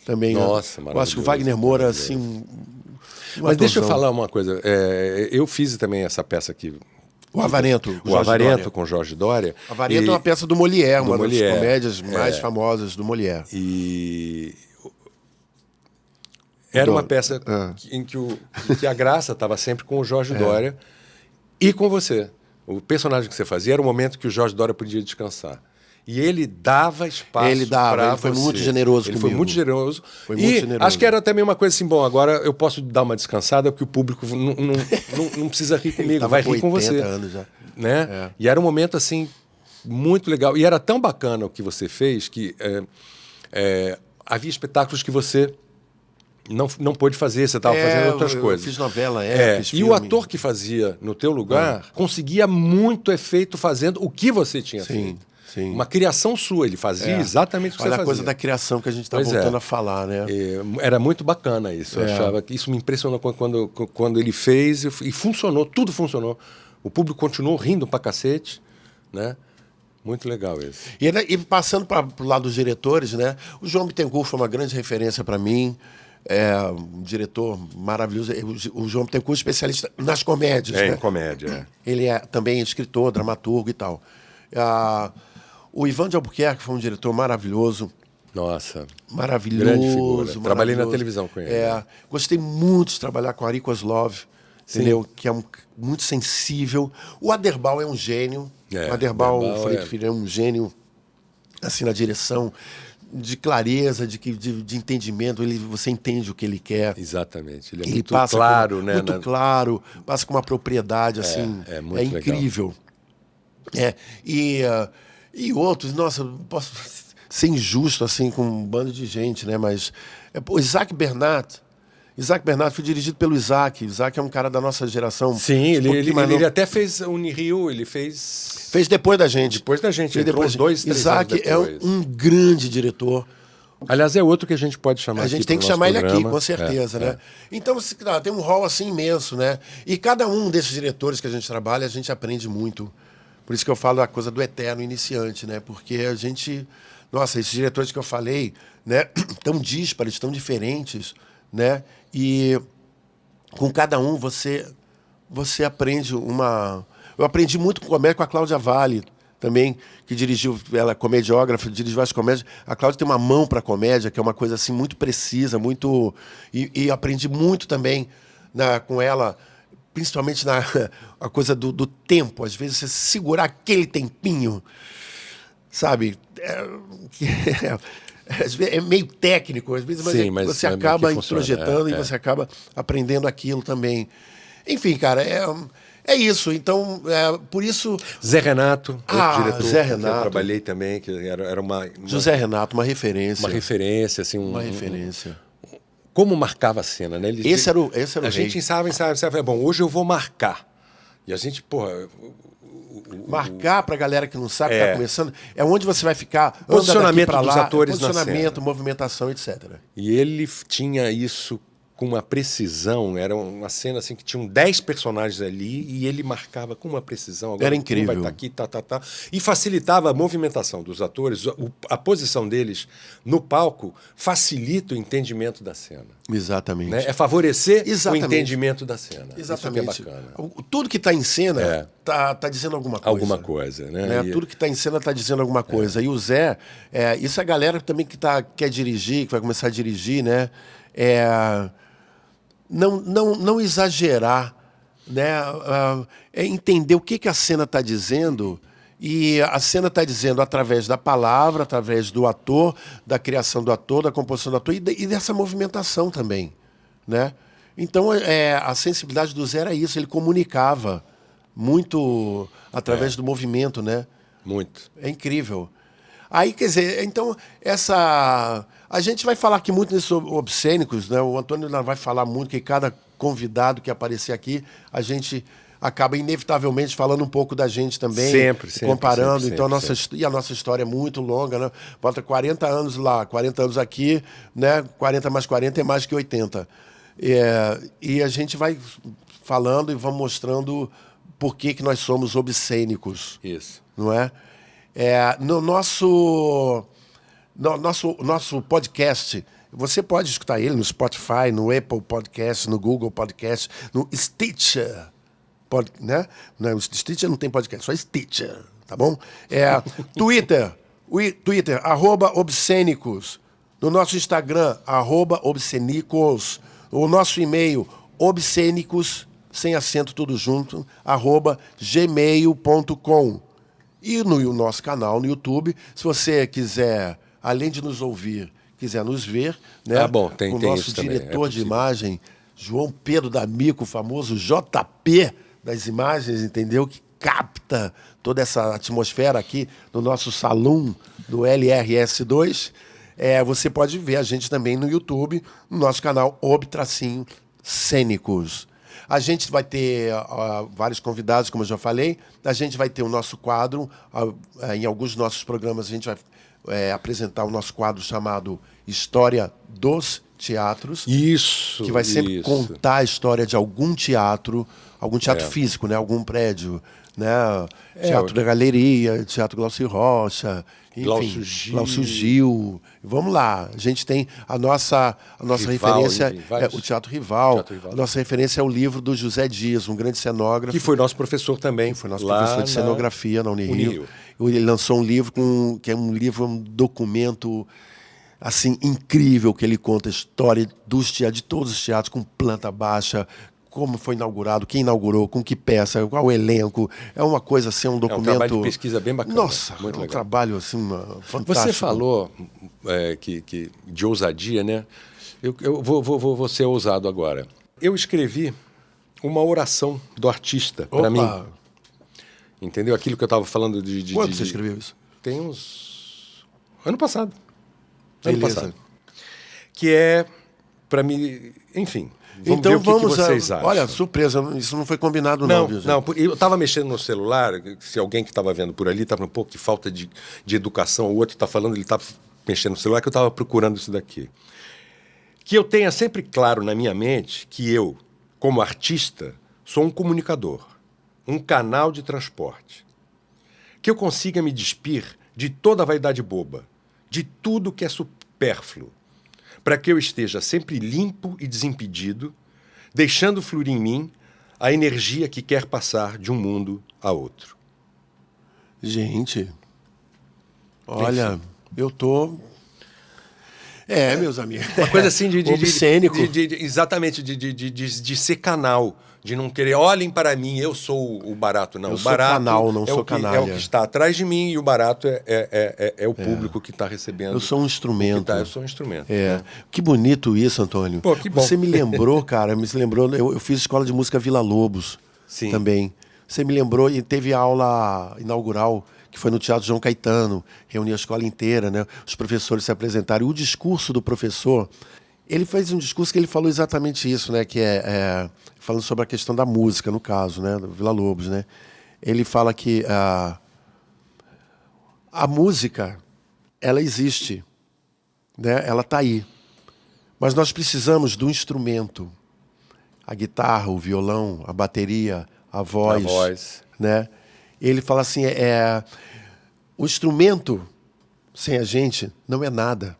também. Nossa, eu acho que o Wagner Moura, assim... Mas deixa eu falar uma coisa. Eu fiz também essa peça aqui. O Avarento. O Avarento com Jorge Dória. Avarento é uma peça do Molière, uma Molière, das comédias mais famosas do Molière. E era uma peça em que a graça estava sempre com o Jorge Dória e com você. O personagem que você fazia era o momento que o Jorge Dória podia descansar. E ele dava espaço para você. Ele foi muito generoso comigo. Foi muito generoso. Foi muito generoso. Acho que era também uma coisa assim, bom, agora eu posso dar uma descansada porque o público não precisa rir comigo, vai rir com você. Anos já. Né? E era um momento assim muito legal. E era tão bacana o que você fez que havia espetáculos que você não pôde fazer, você estava fazendo outras coisas. Eu fiz novela, fiz E filme. o ator que fazia no teu lugar conseguia muito efeito fazendo o que você tinha feito. Sim. Uma criação sua, ele fazia exatamente o que você Olha fazia. a coisa da criação que a gente está voltando a falar, né? Era muito bacana isso. Eu achava que isso me impressionou quando ele fez e funcionou, tudo funcionou. O público continuou rindo pra cacete, né? Muito legal isso. E passando para o lado dos diretores, né? O João Bittencourt foi uma grande referência para mim. Um diretor maravilhoso. O João Bittencourt, especialista nas comédias. Em né? comédia. Ele é também escritor, dramaturgo e tal. O Ivan de Albuquerque foi um diretor maravilhoso. Nossa. Maravilhoso. Grande figura. Trabalhei na maravilhoso. televisão com ele. Gostei muito de trabalhar com Ari Kozlov, entendeu? Que é muito sensível. O Aderbal é um gênio. O Aderbal, Felipe Filho, é um gênio assim, na direção de clareza, de entendimento. Você entende o que ele quer. Exatamente. Ele é Ele muito passa claro, né? Muito claro, passa com uma propriedade, assim. É muito incrível. E outros, nossa, eu posso ser injusto assim com um bando de gente, né? Mas o Isaac Bernat foi dirigido pelo Isaac. Isaac é um cara da nossa geração. Sim, ele até fez o Unirio, ele fez depois da gente. Depois da gente, entrou uns 2, 3 Isaac anos depois. é um grande diretor. Aliás, é outro que a gente pode chamar A aqui gente tem que pro chamar ele programa. aqui, com certeza, né? Então, tem um rol assim imenso, né? E cada um desses diretores que a gente trabalha, a gente aprende muito. Por isso que eu falo a coisa do eterno iniciante, né? Porque a gente... Nossa, esses diretores que eu falei, né? Tão díspares, tão diferentes, né? E com cada um você aprende uma... Eu aprendi muito com comédia com a Cláudia Vale, também, que dirigiu, ela é comediógrafa, dirigiu várias comédias. A Cláudia tem uma mão para comédia, que é uma coisa assim muito precisa, muito... E aprendi muito também com ela... Principalmente a coisa do tempo. Às vezes você segurar aquele tempinho, sabe? É meio técnico, às vezes, mas você acaba introjetando e você acaba aprendendo aquilo também. Enfim, cara, é isso. Então, por isso... Zé Renato, outro diretor Zé Renato. que eu trabalhei também, que era uma... José Renato, uma referência. Uma referência, assim... Uma referência. Como marcava a cena, né? Esse era o A gente ensaiava, bom, hoje eu vou marcar. E a gente, porra... Marcar pra galera que não sabe, que tá começando, é onde você vai ficar. Posicionamento dos atores posicionamento, na cena. Movimentação, etc. E ele tinha isso com uma precisão. Era uma cena assim que tinham 10 personagens ali e ele marcava com uma precisão. Agora, era incrível. Vai estar aqui, tá. E facilitava a movimentação dos atores. A posição deles no palco facilita o entendimento da cena. Exatamente. Né? É favorecer o entendimento da cena. Exatamente. Isso que é bacana. Tudo que está em cena tá dizendo alguma coisa. Alguma coisa, né? Tudo que está em cena está dizendo alguma coisa. E o Zé, isso a galera também que quer dirigir, que vai começar a dirigir, né? Não exagerar, né? Entender o que a cena está dizendo. E a cena está dizendo através da palavra, através do ator, da criação do ator, da composição do ator e dessa movimentação também, né? Então, a sensibilidade do Zé era isso, ele comunicava, muito através do movimento, né? Muito. É incrível. Aí, quer dizer, então, a gente vai falar aqui muito nesses obscênicos, né? O Antônio vai falar muito, que cada convidado que aparecer aqui, a gente acaba inevitavelmente falando um pouco da gente também. Sempre, comparando. sempre, então, sempre. E a nossa história é muito longa, né? Bota 40 anos lá, 40 anos aqui, né? 40 mais 40 é mais que 80. E a gente vai falando e vamos mostrando por que nós somos obscênicos. Isso. Não é? No nosso podcast, você pode escutar ele no Spotify, no Apple Podcast, no Google Podcast, no Stitcher, né? Não, o Stitcher não tem podcast, só Stitcher, tá bom? Twitter, @obscênicos. No nosso Instagram, @obscênicos. O nosso e-mail, obscênicos, sem acento, tudo junto, @gmail.com. E no nosso canal no YouTube, se você quiser, além de nos ouvir, quiser nos ver, né? Tem o nosso isso também, diretor de imagem, João Pedro D'Amico, o famoso JP das imagens, entendeu? Que capta toda essa atmosfera aqui no nosso salão do LRS2. Você pode ver a gente também no YouTube, no nosso canal Ob-Cênicos. A gente vai ter vários convidados, como eu já falei. A gente vai ter o nosso quadro. Em alguns dos nossos programas, a gente vai apresentar o nosso quadro chamado História dos Teatros. Isso. Que vai sempre contar a história de algum teatro físico, né? Algum prédio. Né? Teatro da Galeria, Teatro Glaucio Rocha, enfim, Glaucio Gil. Vamos lá, a gente tem a nossa Rival, referência, enfim, o Teatro Rival. A nossa referência é o livro do José Dias, um grande cenógrafo. Que foi nosso professor também. Foi nosso professor de cenografia na Unirio. Ele lançou um livro que é um documento assim incrível, que ele conta a história de todos os teatros, com planta baixa, como foi inaugurado, quem inaugurou, com que peça, qual o elenco. É uma coisa assim, um documento... É um trabalho de pesquisa bem bacana. Nossa, muito legal. Trabalho assim, fantástico. Você falou de ousadia, né? Eu vou ser ousado agora. Eu escrevi uma oração do artista para mim. Entendeu? Aquilo que eu estava falando de... Quando você escreveu isso? Tem uns... Ano passado. Beleza. Ano passado. Que é para mim... Enfim... Então ver o que vocês acham. Olha, surpresa, isso não foi combinado não, viu, gente? Não, eu estava mexendo no celular, se alguém que estava vendo por ali estava um pouco de falta de educação, o outro está falando, ele está mexendo no celular, que eu estava procurando isso daqui. Que eu tenha sempre claro na minha mente que eu, como artista, sou um comunicador, um canal de transporte. Que eu consiga me despir de toda a vaidade boba, de tudo que é supérfluo, para que eu esteja sempre limpo e desimpedido, deixando fluir em mim a energia que quer passar de um mundo a outro. Gente, olha, eu tô... meus amigos. Uma coisa assim obscênico. Exatamente, de ser canal. De não querer, olhem para mim, eu sou o barato. Não, eu o barato sou canal, não sou canalha. É o que está atrás de mim e o barato é o público que está recebendo. Eu sou um instrumento. Eu sou um instrumento. Né? Que bonito isso, Antônio. Pô, que bom. Você me lembrou, cara, eu fiz escola de música Vila Lobos. Sim. Também. Você me lembrou e teve a aula inaugural, que foi no Teatro João Caetano, reuniu a escola inteira, né? Os professores se apresentaram. E o discurso do professor, ele fez um discurso que ele falou exatamente isso, né? Que falando sobre a questão da música, no caso, né? Do Vila Lobos, né? Ele fala que a música, ela existe, né? Ela está aí. Mas nós precisamos do instrumento. A guitarra, o violão, a bateria, a voz. Né? Ele fala assim, o instrumento sem a gente não é nada.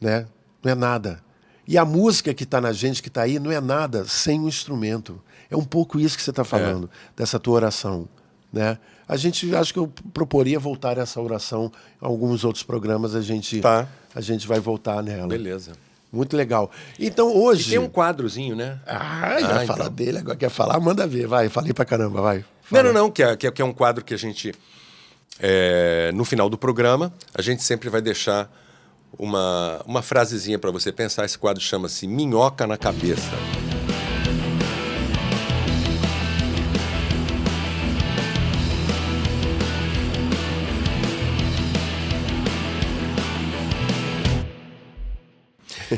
Né? Não é nada. E a música que está na gente, que está aí, não é nada sem o instrumento. É um pouco isso que você está falando, dessa tua oração. Né? Acho que eu proporia voltar essa oração. Em alguns outros programas a gente vai voltar nela. Beleza. Muito legal. Então hoje... E tem um quadrozinho, né? Já falar dele, agora quer falar, manda ver, vai. Falei pra caramba, vai. Fala. Não, que é um quadro que a gente, no final do programa, a gente sempre vai deixar uma frasezinha para você pensar. Esse quadro chama-se Minhoca na Cabeça.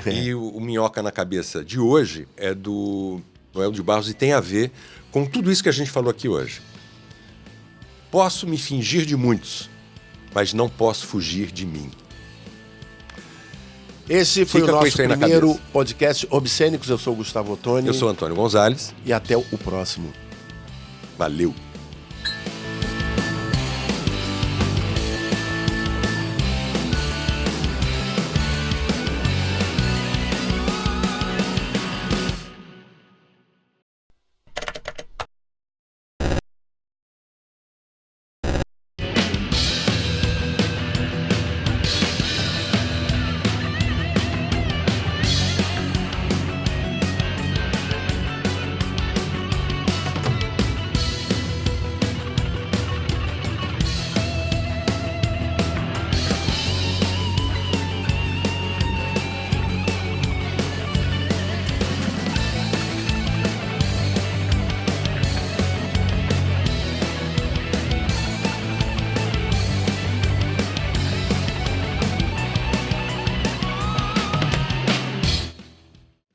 E o Minhoca na Cabeça de hoje é do Noel de Barros e tem a ver com tudo isso que a gente falou aqui hoje. Posso me fingir de muitos, mas não posso fugir de mim. Esse foi Fica o com nosso isso aí na primeiro cabeça. podcast Obscênicos. Eu sou o Gustavo Ottoni. Eu sou Antônio Gonzalez. E até o próximo. Valeu!